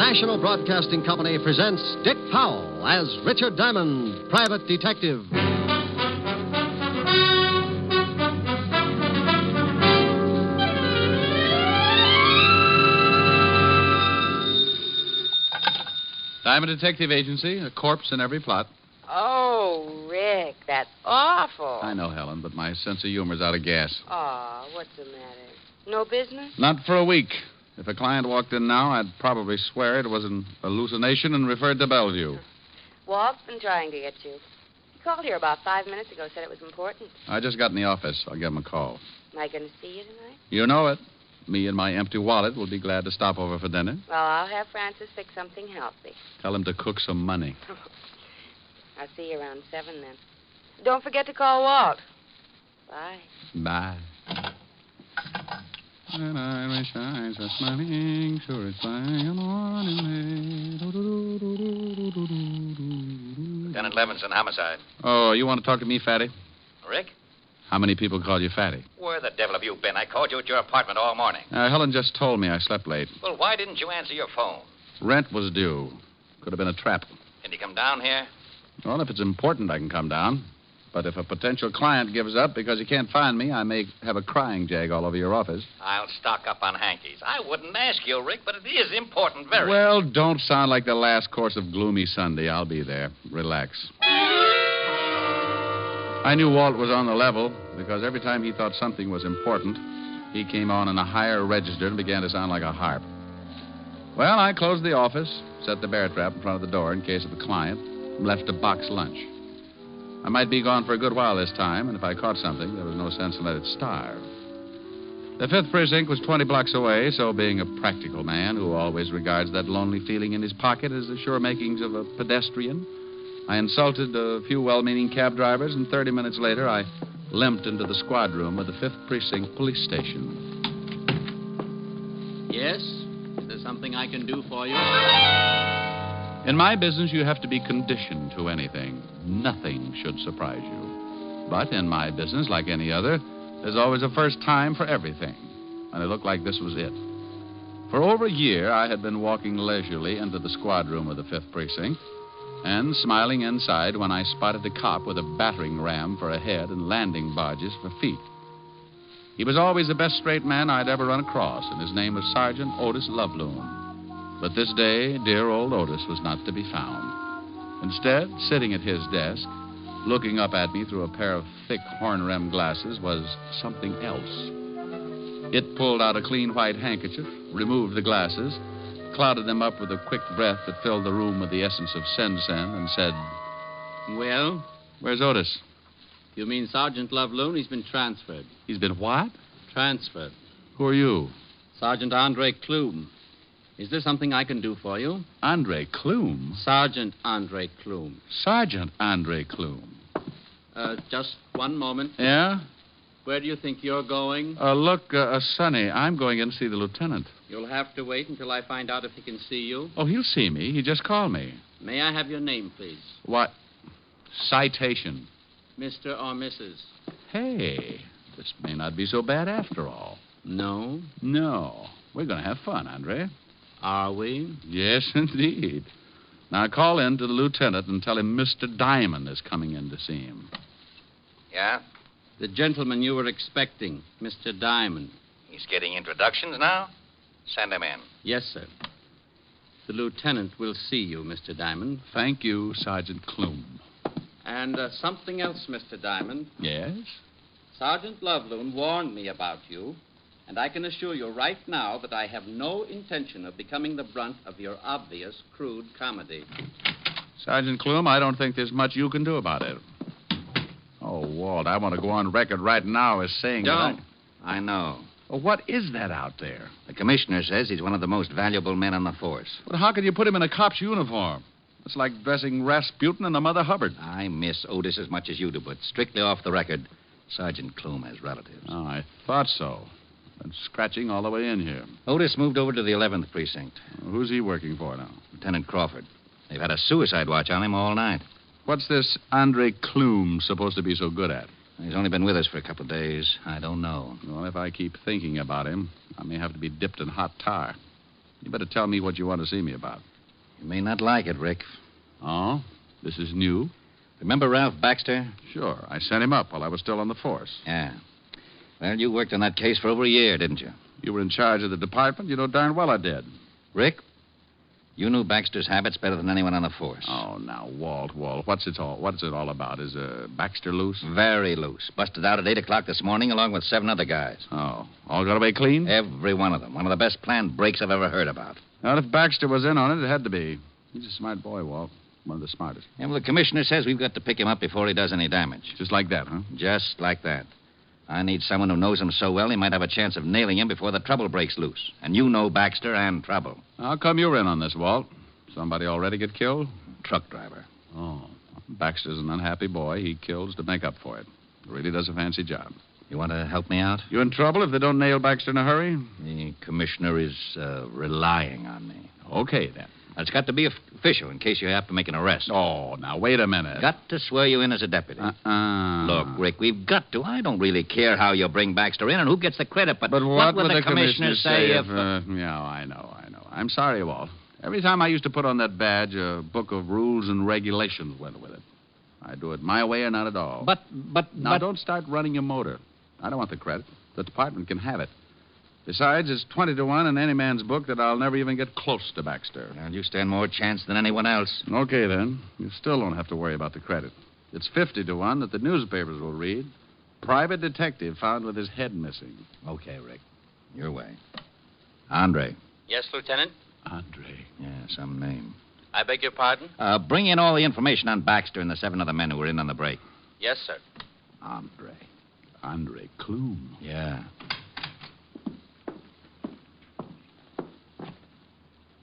National Broadcasting Company presents Dick Powell as Richard Diamond, private detective. Diamond Detective Agency, a corpse in every plot. Oh, Rick, that's awful. I know, Helen, but my sense of humor's out of gas. Oh, what's the matter? No business? Not for a week. If a client walked in now, I'd probably swear it was an hallucination and referred to Bellevue. Walt's been trying to get you. He called here about 5 minutes ago, said it was important. I just got in the office. I'll give him a call. Am I going to see you tonight? You know it. Me and my empty wallet will be glad to stop over for dinner. Well, I'll have Francis fix something healthy. Tell him to cook some money. I'll see you around 7 then. Don't forget to call Walt. Bye. Bye. And I wish I was smiling, sure it's flying on in May. Lieutenant Levinson, homicide. Oh, you want to talk to me, Fatty? Rick? How many people call you Fatty? Where the devil have you been? I called you at your apartment all morning. Helen just told me I slept late. Well, why didn't you answer your phone? Rent was due. Could have been a trap. Can you come down here? Well, if it's important, I can come down. But if a potential client gives up because he can't find me, I may have a crying jag all over your office. I'll stock up on hankies. I wouldn't ask you, Rick, but it is important, very. Well, don't sound like the last course of Gloomy Sunday. I'll be there. Relax. I knew Walt was on the level because every time he thought something was important, he came on in a higher register and began to sound like a harp. Well, I closed the office, set the bear trap in front of the door in case of a client, and left a box lunch. I might be gone for a good while this time, and if I caught something, there was no sense in letting it starve. The 5th Precinct was 20 blocks away, so being a practical man who always regards that lonely feeling in his pocket as the sure makings of a pedestrian, I insulted a few well-meaning cab drivers, and 30 minutes later, I limped into the squad room of the 5th Precinct Police Station. Yes? Is there something I can do for you? In my business, you have to be conditioned to anything. Nothing should surprise you. But in my business, like any other, there's always a first time for everything. And it looked like this was it. For over a year, I had been walking leisurely into the squad room of the 5th Precinct and smiling inside when I spotted a cop with a battering ram for a head and landing barges for feet. He was always the best straight man I'd ever run across, and his name was Sergeant Otis Loveloon. But this day, dear old Otis was not to be found. Instead, sitting at his desk, looking up at me through a pair of thick horn-rimmed glasses, was something else. It pulled out a clean white handkerchief, removed the glasses, clouded them up with a quick breath that filled the room with the essence of sen-sen, and said, Well? "Where's Otis?" You mean Sergeant Loveloon? He's been transferred. He's been what? Transferred. Who are you? Sergeant Andre Klum. Is there something I can do for you? Andre Klum? Sergeant Andre Klum. Sergeant Andre Klum. Just one moment. Yeah? Where do you think you're going? Look, Sonny, I'm going in to see the lieutenant. You'll have to wait until I find out if he can see you. Oh, he'll see me. He just called me. May I have your name, please? What? Citation. Mr. or Mrs.? Hey, this may not be so bad after all. No? No. We're going to have fun, Andre. Are we? Yes, indeed. Now, call in to the lieutenant and tell him Mr. Diamond is coming in to see him. Yeah? The gentleman you were expecting, Mr. Diamond. He's getting introductions now? Send him in. Yes, sir. The lieutenant will see you, Mr. Diamond. Thank you, Sergeant Klum. And something else, Mr. Diamond. Yes? Sergeant Loveloon warned me about you, and I can assure you right now that I have no intention of becoming the brunt of your obvious crude comedy. Sergeant Klum, I don't think there's much you can do about it. Oh, Walt, I want to go on record right now as saying Don't. I know. Well, what is that out there? The commissioner says he's one of the most valuable men on the force. But how can you put him in a cop's uniform? It's like dressing Rasputin and a Mother Hubbard. I miss Otis as much as you do, but strictly off the record, Sergeant Klum has relatives. Oh, I thought so. Been scratching all the way in here. Otis moved over to the 11th Precinct. Who's he working for now? Lieutenant Crawford. They've had a suicide watch on him all night. What's this Andre Klum supposed to be so good at? He's only been with us for a couple of days. I don't know. Well, if I keep thinking about him, I may have to be dipped in hot tar. You better tell me what you want to see me about. You may not like it, Rick. Oh? This is new? Remember Ralph Baxter? Sure. I sent him up while I was still on the force. Yeah. Well, you worked on that case for over a year, didn't you? You were in charge of the department. You know darn well I did. Rick, you knew Baxter's habits better than anyone on the force. Oh, now, Walt, what's it all about? Is Baxter loose? Very loose. Busted out at 8 o'clock this morning along with 7 other guys. Oh, all got away clean? Every one of them. One of the best planned breaks I've ever heard about. Well, if Baxter was in on it, it had to be. He's a smart boy, Walt. One of the smartest. Yeah, well, the commissioner says we've got to pick him up before he does any damage. Just like that, huh? Just like that. I need someone who knows him so well he might have a chance of nailing him before the trouble breaks loose. And you know Baxter and trouble. How come you're in on this, Walt? Somebody already get killed? Truck driver. Oh. Baxter's an unhappy boy. He kills to make up for it. Really does a fancy job. You want to help me out? You in trouble if they don't nail Baxter in a hurry? The commissioner is relying on me. Okay, then. It's got to be official in case you have to make an arrest. Oh, now, wait a minute. Got to swear you in as a deputy. Look, Rick, we've got to. I don't really care how you bring Baxter in and who gets the credit, but what will the commissioner say if... Yeah, I know. I'm sorry, Walt. Every time I used to put on that badge, a book of rules and regulations went with it. I do it my way or not at all. Now, don't start running your motor. I don't want the credit. The department can have it. Besides, it's 20-1 in any man's book that I'll never even get close to Baxter. Well, you stand more chance than anyone else. Okay, then. You still don't have to worry about the credit. It's 50-1 that the newspapers will read. Private detective found with his head missing. Okay, Rick. Your way. Andre. Yes, Lieutenant? Andre. Yeah, some name. I beg your pardon? Bring in all the information on Baxter and the 7 other men who were in on the break. Yes, sir. Andre Clume. Yeah.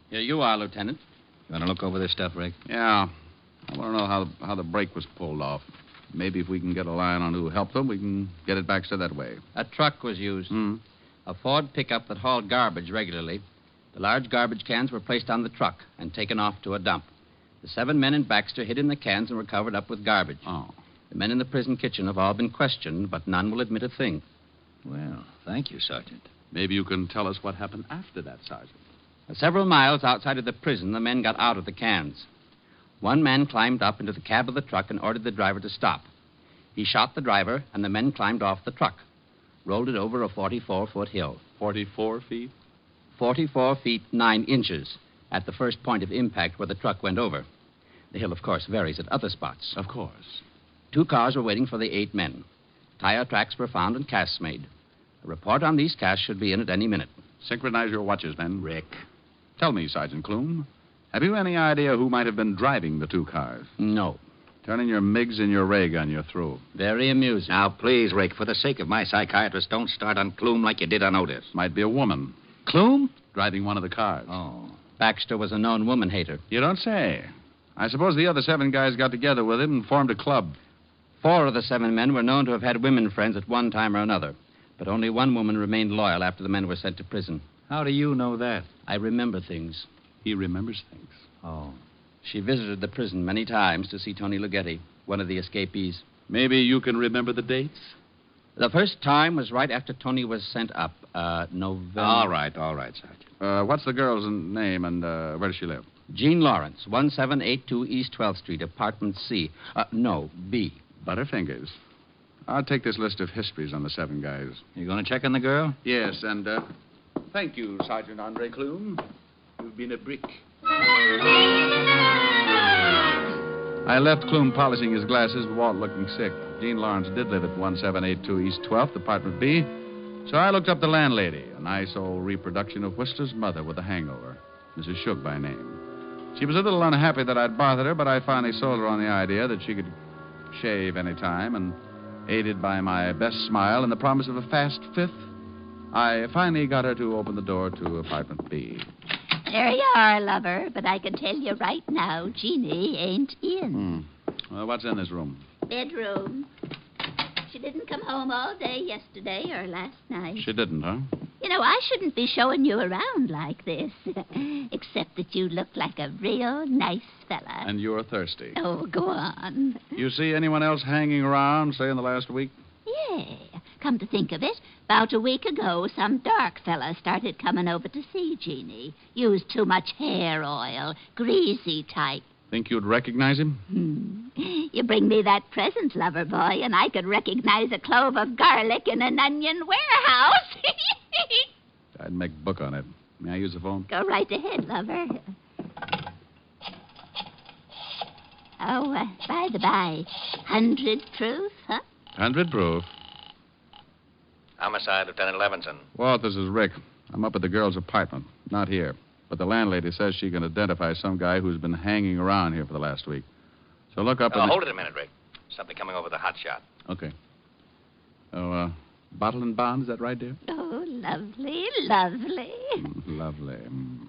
Here you are, Lieutenant. You want to look over this stuff, Rick? Yeah. I want to know how the break was pulled off. Maybe if we can get a line on who helped them, we can get it Baxter that way. A truck was used. A Ford pickup that hauled garbage regularly. The large garbage cans were placed on the truck and taken off to a dump. The 7 men in Baxter hid in the cans and were covered up with garbage. Oh. The men in the prison kitchen have all been questioned, but none will admit a thing. Well, thank you, Sergeant. Maybe you can tell us what happened after that, Sergeant. Several miles outside of the prison, the men got out of the cans. One man climbed up into the cab of the truck and ordered the driver to stop. He shot the driver, and the men climbed off the truck, rolled it over a 44-foot hill. 44 feet? 44 feet 9 inches at the first point of impact where the truck went over. The hill, of course, varies at other spots. Of course. 2 cars were waiting for the 8 men. Tire tracks were found and casts made. A report on these casts should be in at any minute. Synchronize your watches, men. Rick. Tell me, Sergeant Clume, have you any idea who might have been driving the 2 cars? No. Turn in your MiGs and your ray gun. You're through. Very amusing. Now, please, Rick, for the sake of my psychiatrist, don't start on Clume like you did on Otis. Might be a woman Clume? driving one of the cars. Oh. Baxter was a known woman hater. You don't say. I suppose the other 7 guys got together with him and formed a club. 4 of the 7 men were known to have had women friends at one time or another. But only one woman remained loyal after the men were sent to prison. How do you know that? I remember things. He remembers things. Oh. She visited the prison many times to see Tony Ligeti, one of the escapees. Maybe you can remember the dates? The first time was right after Tony was sent up, November. All right, Sergeant. What's the girl's name and where does she live? Jean Lawrence, 1782 East 12th Street, apartment C. No, B. Butterfingers. I'll take this list of histories on the 7 guys. You going to check on the girl? Yes, and thank you, Sergeant Andre Clume. You've been a brick. I left Clume polishing his glasses, Walt looking sick. Jean Lawrence did live at 1782 East 12th, apartment B. So I looked up the landlady, a nice old reproduction of Whistler's mother with a hangover, Mrs. Shook by name. She was a little unhappy that I'd bothered her, but I finally sold her on the idea that she could shave any time, and aided by my best smile and the promise of a fast 5th, I finally got her to open the door to apartment B. There you are, lover, but I can tell you right now, Jeannie ain't in. Well, what's in this room? Bedroom. She didn't come home all day yesterday or last night. She didn't, huh? You know, I shouldn't be showing you around like this, except that you look like a real nice fella. And you're thirsty. Oh, go on. You see anyone else hanging around, say, in the last week? Yeah. Come to think of it, about a week ago, some dark fella started coming over to see Jeannie. Used too much hair oil, greasy type. Think you'd recognize him? You bring me that present, lover boy, and I could recognize a clove of garlic in an onion warehouse. I'd make book on it. May I use the phone? Go right ahead, lover. Oh, by the by, 100 proof, huh? 100 proof. Homicide, Lieutenant Levinson. Walt, this is Rick. I'm up at the girl's apartment. Not here. But the landlady says she can identify some guy who's been hanging around here for the last week. So look up Hold it a minute, Rick. Something coming over the hot shot. Okay. Oh, bottle and bond, is that right, dear? Oh, lovely, lovely. Lovely.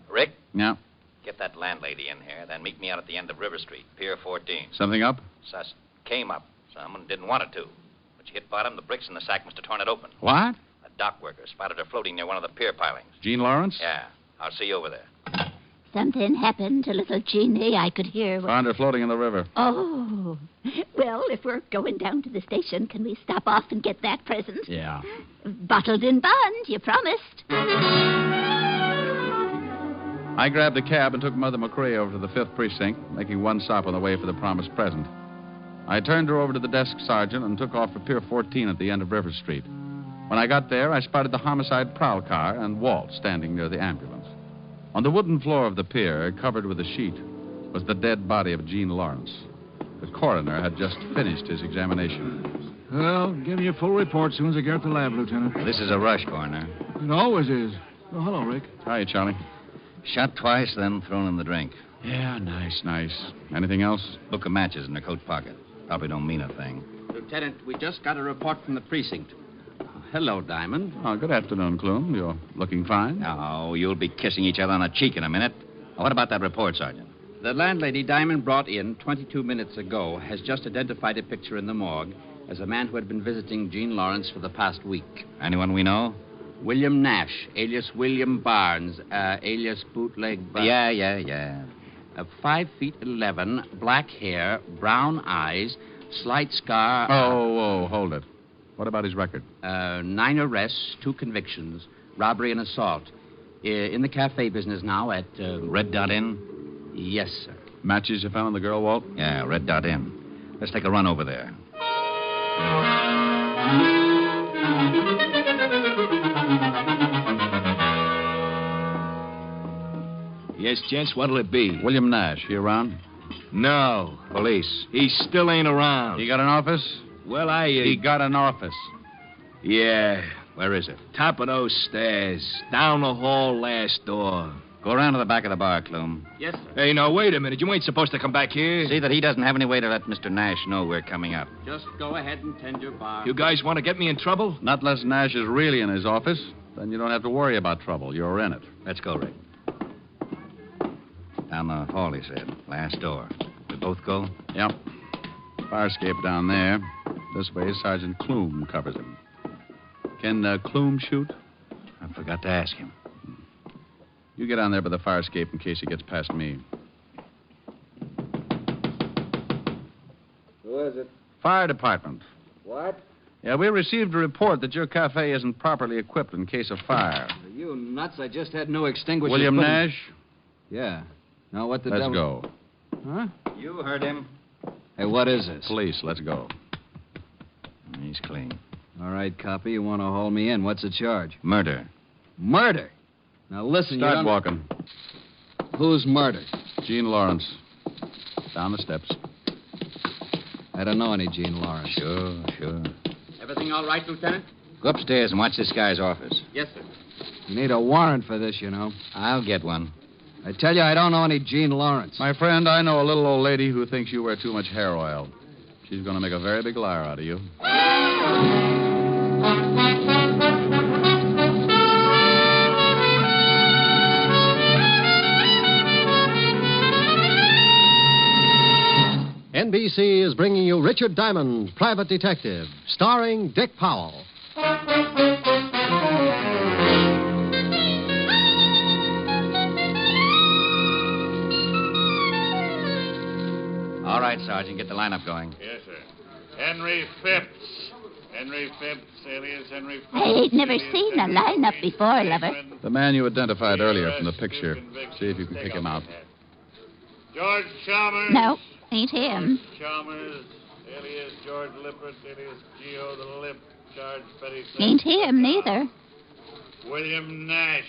Rick? Yeah. Get that landlady in here, then meet me out at the end of River Street, Pier 14. Something up? Sus came up. Someone didn't want it to. But she hit bottom, the bricks in the sack must have torn it open. What? A dock worker spotted her floating near one of the pier pilings. Jean Lawrence? Yeah. I'll see you over there. Something happened to little Jeannie. I could hear. Found her floating in the river. Oh. Well, if we're going down to the station, can we stop off and get that present? Yeah. Bottled in bond, you promised. I grabbed a cab and took Mother McCrae over to the 5th Precinct, making one stop on the way for the promised present. I turned her over to the desk sergeant and took off for Pier 14 at the end of River Street. When I got there, I spotted the homicide prowl car and Walt standing near the ambulance. On the wooden floor of the pier, covered with a sheet, was the dead body of Jean Lawrence. The coroner had just finished his examination. Well, give me a full report as soon as I get to the lab, Lieutenant. This is a rush, Coroner. It always is. Oh, hello, Rick. Hi, Charlie. Shot twice, then thrown in the drink. Yeah, nice. Anything else? Book of matches in her coat pocket. Probably don't mean a thing. Lieutenant, we just got a report from the precinct. Hello, Diamond. Oh, good afternoon, Clume. You're looking fine. Oh, you'll be kissing each other on the cheek in a minute. What about that report, Sergeant? The landlady Diamond brought in 22 minutes ago has just identified a picture in the morgue as a man who had been visiting Jean Lawrence for the past week. Anyone we know? William Nash, alias William Barnes, alias Bootleg Barnes. Yeah. 5'11", black hair, brown eyes, slight scar. Oh, hold it. What about his record? 9 arrests, 2 convictions, robbery and assault. In the cafe business now at... Red Dot Inn? Yes, sir. Matches you found on the girl, Walt? Yeah, Red Dot Inn. Let's take a run over there. Yes, gents, what'll it be? William Nash, he around? No. Police. He still ain't around. He got an office? Well, He got an office. Yeah. Where is it? Top of those stairs. Down the hall, last door. Go around to the back of the bar, Clume. Yes, sir. Hey, now, wait a minute. You ain't supposed to come back here. See that he doesn't have any way to let Mr. Nash know we're coming up. Just go ahead and tend your bar. You guys want to get me in trouble? Not unless Nash is really in his office. Then you don't have to worry about trouble. You're in it. Let's go, Rick. Down the hall, he said. Last door. We both go? Yep. Fire escape down there. This way, Sergeant Clume covers him. Can Clume shoot? I forgot to ask him. You get on there by the fire escape in case he gets past me. Who is it? Fire department. What? Yeah, we received a report that your cafe isn't properly equipped in case of fire. Are you nuts? I just had no extinguishers. William put in- Nash, Yeah. Now, what the let's devil... go. Huh? You heard him. Hey, what is this? Police, let's go. He's clean. All right, copy. You want to haul me in. What's the charge? Murder. Murder? Now, listen, you Start don't... walking. Who's murdered? Jean Lawrence. Down the steps. I don't know any Jean Lawrence. Sure. Everything all right, Lieutenant? Go upstairs and watch this guy's office. Yes, sir. You need a warrant for this, you know. I'll get one. I tell you, I don't know any Jean Lawrence. My friend, I know a little old lady who thinks you wear too much hair oil. She's going to make a very big liar out of you. NBC is bringing you Richard Diamond, Private Detective, starring Dick Powell. All right, Sergeant, get the lineup going. Yes, sir. Henry Phipps. Henry Phipps, alias Henry Phipps. I ain't never seen a lineup before, lover. The man you identified earlier from the picture. See if you can pick him out. George Chalmers. No, ain't him. George Chalmers, alias George Lippert, alias Geo the Lip, charge petty theft. Ain't him neither. William Nash.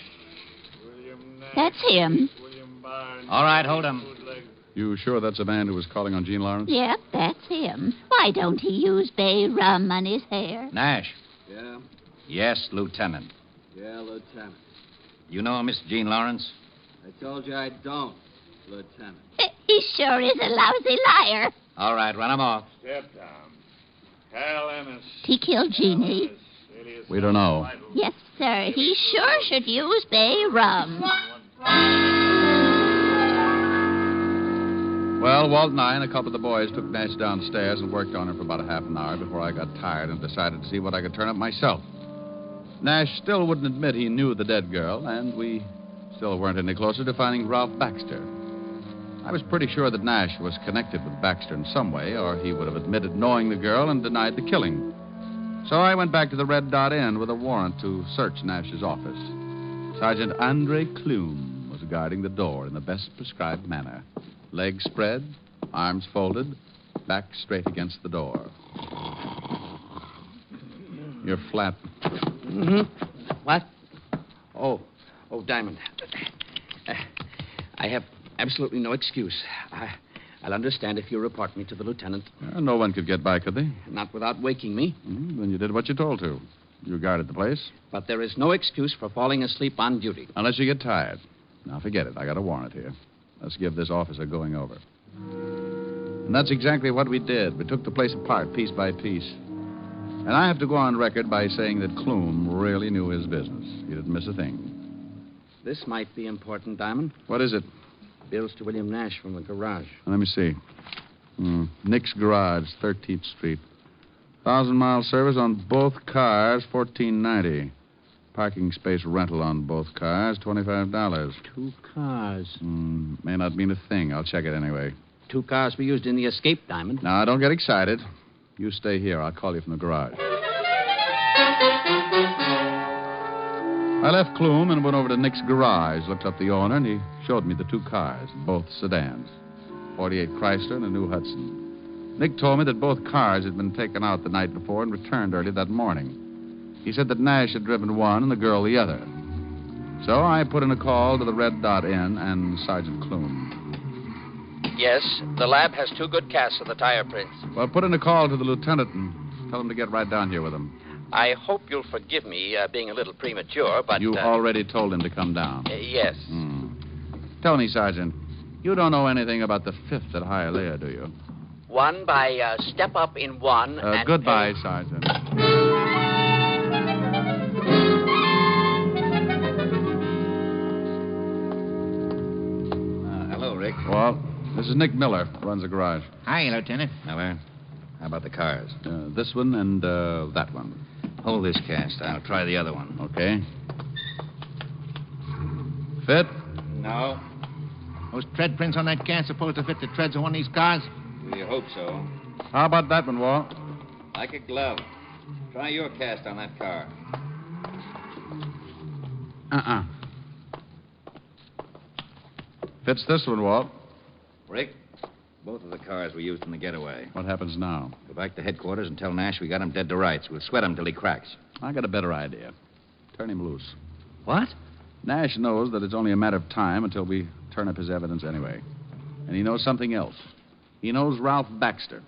That's him. William Barnes. All right, hold him. You sure that's a man who was calling on Gene Lawrence? Yep, that's him. Why don't he use bay rum on his hair? Nash. Yeah? Yes, Lieutenant. Yeah, Lieutenant. You know Miss Gene Lawrence? I told you I don't, Lieutenant. He sure is a lousy liar. All right, run him off. Step down. Helen Asher. He killed Jeannie. We don't know. Yes, sir. He sure should use bay rum. Well, Walt and I and a couple of the boys took Nash downstairs and worked on him for about a half an hour before I got tired and decided to see what I could turn up myself. Nash still wouldn't admit he knew the dead girl, and we still weren't any closer to finding Ralph Baxter. I was pretty sure that Nash was connected with Baxter in some way, or he would have admitted knowing the girl and denied the killing. So I went back to the Red Dot Inn with a warrant to search Nash's office. Sergeant Andre Clune was guarding the door in the best prescribed manner. Legs spread, arms folded, back straight against the door. You're flat. Mm-hmm. What? Oh, Diamond. I have absolutely no excuse. I'll understand if you report me to the lieutenant. No one could get by, could they? Not without waking me. Then you did what you told to. You guarded the place. But there is no excuse for falling asleep on duty. Unless you get tired. Now, forget it. I got a warrant here. Let's give this officer going over. And that's exactly what we did. We took the place apart, piece by piece. And I have to go on record by saying that Clune really knew his business. He didn't miss a thing. This might be important, Diamond. What is it? Bills to William Nash from the garage. Let me see. Nick's Garage, 13th Street. 1,000-mile service on both cars, $14.90. Parking space rental on both cars, $25. 2 cars. May not mean a thing. I'll check it anyway. 2 cars were used in the escape, Diamond. Now, don't get excited. You stay here. I'll call you from the garage. I left Clune and went over to Nick's Garage, looked up the owner, and he showed me the 2 cars, both sedans. 48 Chrysler and a new Hudson. Nick told me that both cars had been taken out the night before and returned early that morning. He said that Nash had driven one and the girl the other. So I put in a call to the Red Dot Inn and Sergeant Clune. Yes, the lab has 2 good casts of the tire prints. Well, put in a call to the lieutenant and tell him to get right down here with him. I hope you'll forgive me being a little premature, but... You already told him to come down. Yes. Tell me, Sergeant, you don't know anything about the 5th at Hialeah, do you? One by step up in one and... Goodbye, Sergeant. Hello, Rick. Well, this is Nick Miller, runs the garage. Hi, Lieutenant. How about the cars? This one and that one. Hold this cast. I'll try the other one. Okay. Fit? No. Those tread prints on that cast supposed to fit the treads of one of these cars? We hope so. How about that one, Walt? Like a glove. Try your cast on that car. Fits this one, Walt. Rick, both of the cars were used in the getaway. What happens now? Go back to headquarters and tell Nash we got him dead to rights. We'll sweat him till he cracks. I got a better idea. Turn him loose. What? Nash knows that it's only a matter of time until we turn up his evidence anyway. And he knows something else. He knows Ralph Baxter.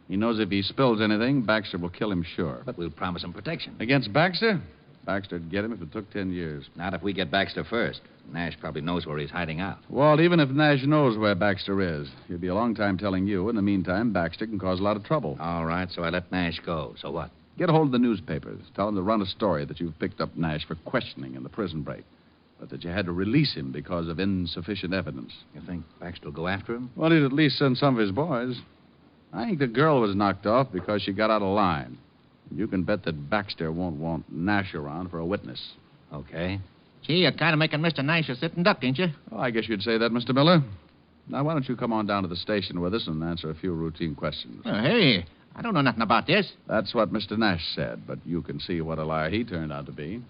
He knows if he spills anything, Baxter will kill him sure. But we'll promise him protection. Against Baxter? Baxter'd get him if it took 10 years. Not if we get Baxter first. Nash probably knows where he's hiding out. Walt, even if Nash knows where Baxter is, he'll be a long time telling you. In the meantime, Baxter can cause a lot of trouble. All right, so I let Nash go. So what? Get a hold of the newspapers. Tell them to run a story that you've picked up Nash for questioning in the prison break, but that you had to release him because of insufficient evidence. You think Baxter will go after him? Well, he'd at least send some of his boys. I think the girl was knocked off because she got out of line. You can bet that Baxter won't want Nash around for a witness. Okay. Gee, you're kind of making Mr. Nash a sitting duck, ain't you? Oh, I guess you'd say that, Mr. Miller. Now, why don't you come on down to the station with us and answer a few routine questions? Hey, I don't know nothing about this. That's what Mr. Nash said, but you can see what a liar he turned out to be.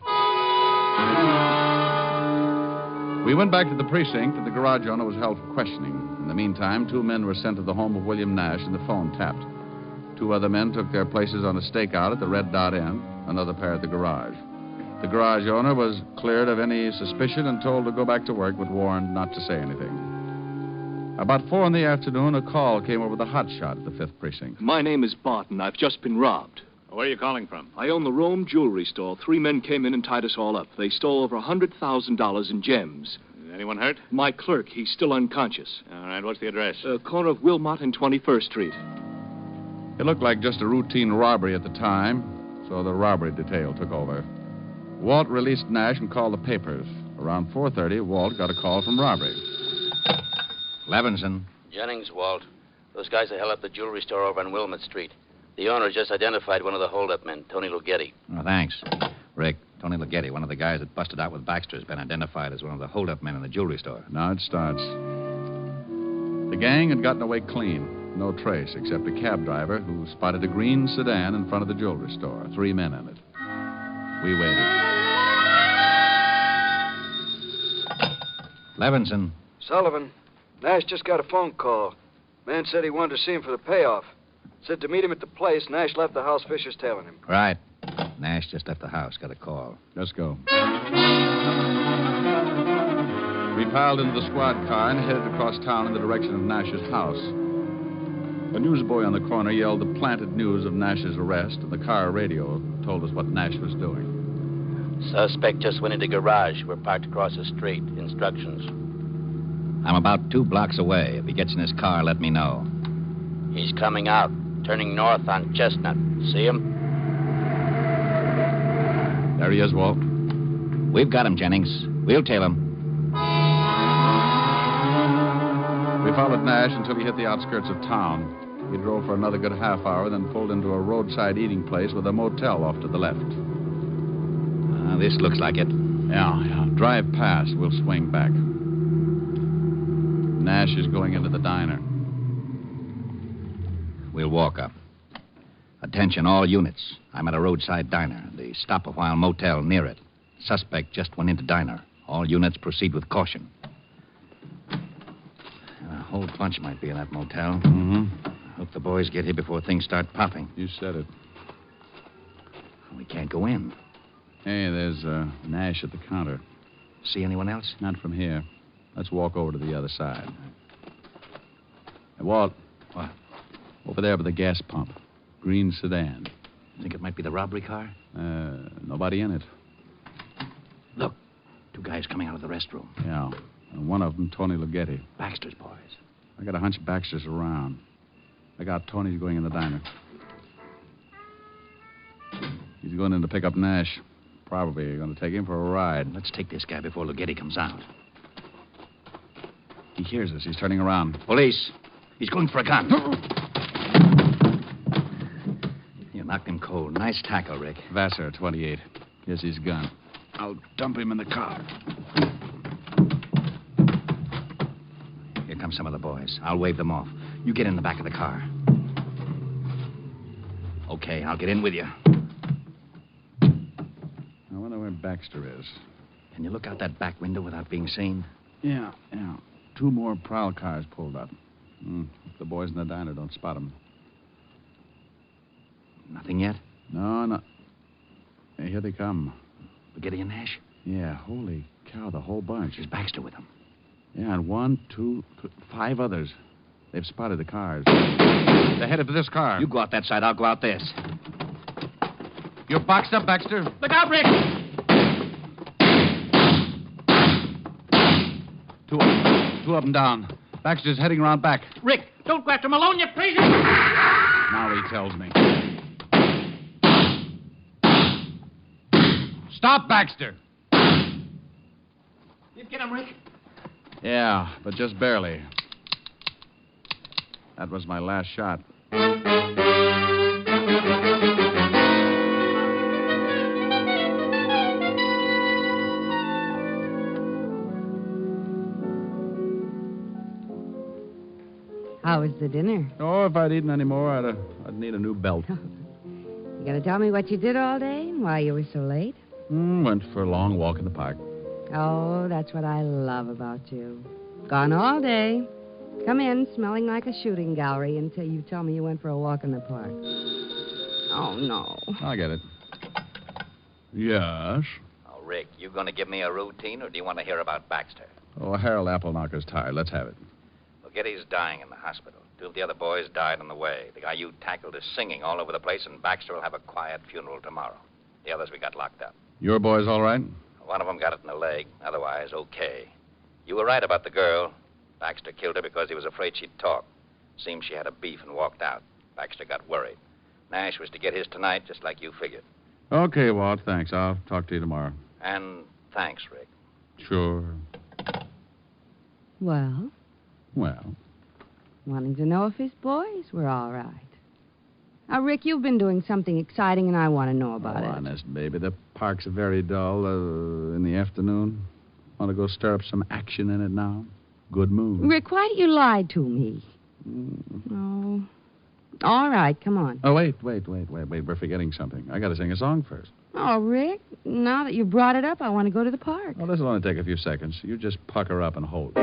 We went back to the precinct, and the garage owner was held for questioning. In the meantime, 2 men were sent to the home of William Nash, and the phone tapped. 2 other men took their places on a stakeout at the Red Dot Inn, another pair at the garage. The garage owner was cleared of any suspicion and told to go back to work, but warned not to say anything. About 4 in the afternoon, a call came over the hot shot at the 5th precinct. My name is Barton. I've just been robbed. Where are you calling from? I own the Rome jewelry store. 3 men came in and tied us all up. They stole over $100,000 in gems. Anyone hurt? My clerk, he's still unconscious. All right, what's the address? Corner of Wilmot and 21st Street. It looked like just a routine robbery at the time, so the robbery detail took over. Walt released Nash and called the papers. Around 4:30, Walt got a call from robbery. Levinson. Jennings, Walt. Those guys that held up the jewelry store over on Wilmot Street. The owner just identified one of the hold-up men, Tony Lughetti. Oh, thanks. Rick, Tony Lughetti, one of the guys that busted out with Baxter, has been identified as one of the hold-up men in the jewelry store. Now it starts. The gang had gotten away clean. No trace except a cab driver who spotted a green sedan in front of the jewelry store. 3 men in it. We waited. Levinson. Sullivan, Nash just got a phone call. Man said he wanted to see him for the payoff. Said to meet him at the place. Nash left the house. Fisher's tailing him. Right. Nash just left the house. Got a call. Let's go. We piled into the squad car and headed across town in the direction of Nash's house. A newsboy on the corner yelled the planted news of Nash's arrest, and the car radio told us what Nash was doing. Suspect just went into garage. We're parked across the street. Instructions. I'm about 2 blocks away. If he gets in his car, let me know. He's coming out, turning north on Chestnut. See him? There he is, Walt. We've got him, Jennings. We'll tail him. We followed Nash until he hit the outskirts of town. He drove for another good half hour, then pulled into a roadside eating place with a motel off to the left. This looks like it. Yeah. Drive past. We'll swing back. Nash is going into the diner. We'll walk up. Attention, all units. I'm at a roadside diner. The stop-a-while motel near it. Suspect just went into diner. All units proceed with caution. A whole bunch might be in that motel. Mm-hmm. Hope the boys get here before things start popping. You said it. We can't go in. Hey, there's Nash at the counter. See anyone else? Not from here. Let's walk over to the other side. Hey, Walt. What? Over there by the gas pump. Green sedan. Think it might be the robbery car? Nobody in it. Look, 2 guys coming out of the restroom. Yeah. And one of them, Tony Lughetti. Baxter's boys. I got a hunch Baxter's around. I got Tony's going in the diner. He's going in to pick up Nash. Probably going to take him for a ride. Let's take this guy before Lughetti comes out. He hears us. He's turning around. Police. He's going for a gun. You knocked him cold. Nice tackle, Rick. Vassar, 28. Here's his gun. I'll dump him in the car. Here come some of the boys. I'll wave them off. You get in the back of the car. Okay, I'll get in with you. I wonder where Baxter is. Can you look out that back window without being seen? Yeah. 2 more prowl cars pulled up. If the boys in the diner don't spot him. Nothing yet? No. Hey, here they come. Lughetti and Nash? Yeah, holy cow, the whole bunch. Is Baxter with them? Yeah, and 1, 2, 5 others. They've spotted the cars. They're headed for this car. You go out that side, I'll go out this. You're boxed up, Baxter. Look out, Rick! 2 of them down. Baxter's heading around back. Rick, don't go after Malone, you crazy! Now he tells me. Stop, Baxter! You get him, Rick? Yeah, but just barely. That was my last shot. How was the dinner? Oh, if I'd eaten any more, I'd need a new belt. You gonna tell me what you did all day and why you were so late? Went for a long walk in the park. Oh, that's what I love about you. Gone all day. Come in smelling like a shooting gallery until you tell me you went for a walk in the park. Oh, no. I get it. Yes? Oh, Rick, you going to give me a routine, or do you want to hear about Baxter? Oh, Harold Appleknocker's tired. Let's have it. Well, Giddy's dying in the hospital. 2 of the other boys died on the way. The guy you tackled is singing all over the place, and Baxter will have a quiet funeral tomorrow. The others we got locked up. Your boy's all right? One of them got it in the leg. Otherwise, okay. You were right about the girl. Baxter killed her because he was afraid she'd talk. Seems she had a beef and walked out. Baxter got worried. Nash was to get his tonight, just like you figured. Okay, Walt, thanks. I'll talk to you tomorrow. And thanks, Rick. Sure. Well, wanting to know if his boys were all right. Now, Rick, you've been doing something exciting, and I want to know about it. Honest, baby. The park's very dull in the afternoon. Want to go stir up some action in it now? Good mood. Rick, why do you lie to me? Oh. All right, come on. Oh, wait. We're forgetting something. I got to sing a song first. Oh, Rick, now that you brought it up, I want to go to the park. Well, this will only take a few seconds. You just pucker up and hold.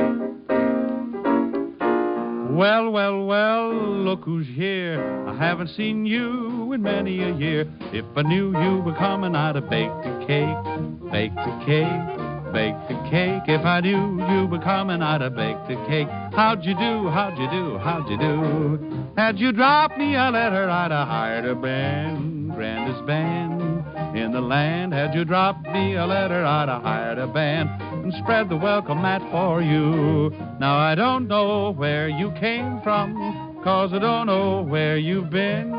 Well, look who's here. I haven't seen you in many a year. If I knew you were coming, I'd have baked a cake, baked a cake. Baked a cake. If I knew you were coming, I'd have baked a cake. How'd you do? Had you dropped me a letter, I'd have hired a band, grandest band in the land. Had you dropped me a letter, I'd have hired a band and spread the welcome mat for you. Now I don't know where you came from, 'cause I don't know where you've been.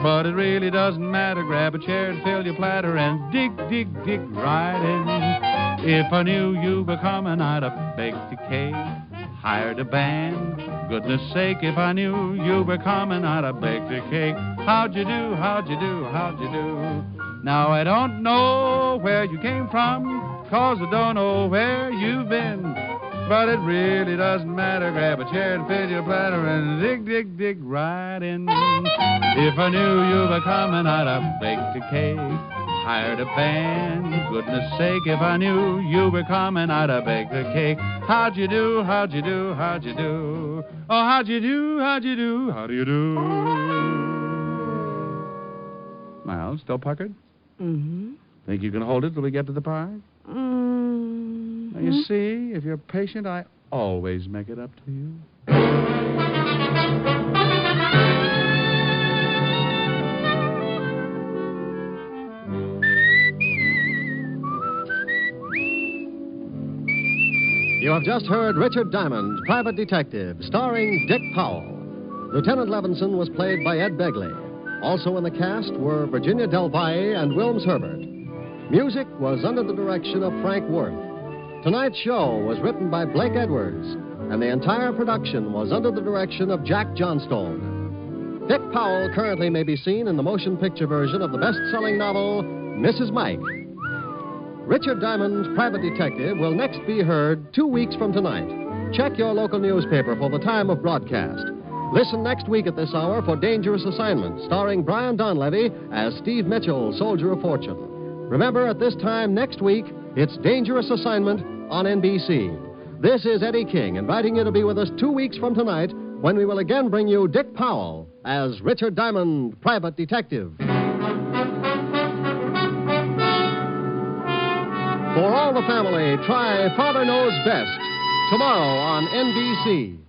But it really doesn't matter. Grab a chair and fill your platter and dig right in. If I knew you were coming, I'd have baked a cake, hired a band. Goodness sake, if I knew you were coming, I'd have baked a cake. How'd you do? Now I don't know where you came from, 'cause I don't know where you've been. But it really doesn't matter. Grab a chair and fill your platter and dig right in. If I knew you were coming, I'd have baked a cake, hired a band. Goodness sake, if I knew you were coming, I'd have baked a cake. How'd you do? Oh, how'd you do? Well, still puckered? Mm-hmm. Think you can hold it till we get to the park? Now, you see, if you're patient, I always make it up to you. You have just heard Richard Diamond, Private Detective, starring Dick Powell. Lieutenant Levinson was played by Ed Begley. Also in the cast were Virginia Del Valle and Wilms Herbert. Music was under the direction of Frank Worth. Tonight's show was written by Blake Edwards, and the entire production was under the direction of Jack Johnstone. Dick Powell currently may be seen in the motion picture version of the best-selling novel, Mrs. Mike. Richard Diamond's Private Detective will next be heard 2 weeks from tonight. Check your local newspaper for the time of broadcast. Listen next week at this hour for Dangerous Assignment, starring Brian Donlevy as Steve Mitchell, Soldier of Fortune. Remember, at this time next week, it's Dangerous Assignment on NBC. This is Eddie King, inviting you to be with us 2 weeks from tonight when we will again bring you Dick Powell as Richard Diamond, Private Detective. For all the family, try Father Knows Best tomorrow on NBC.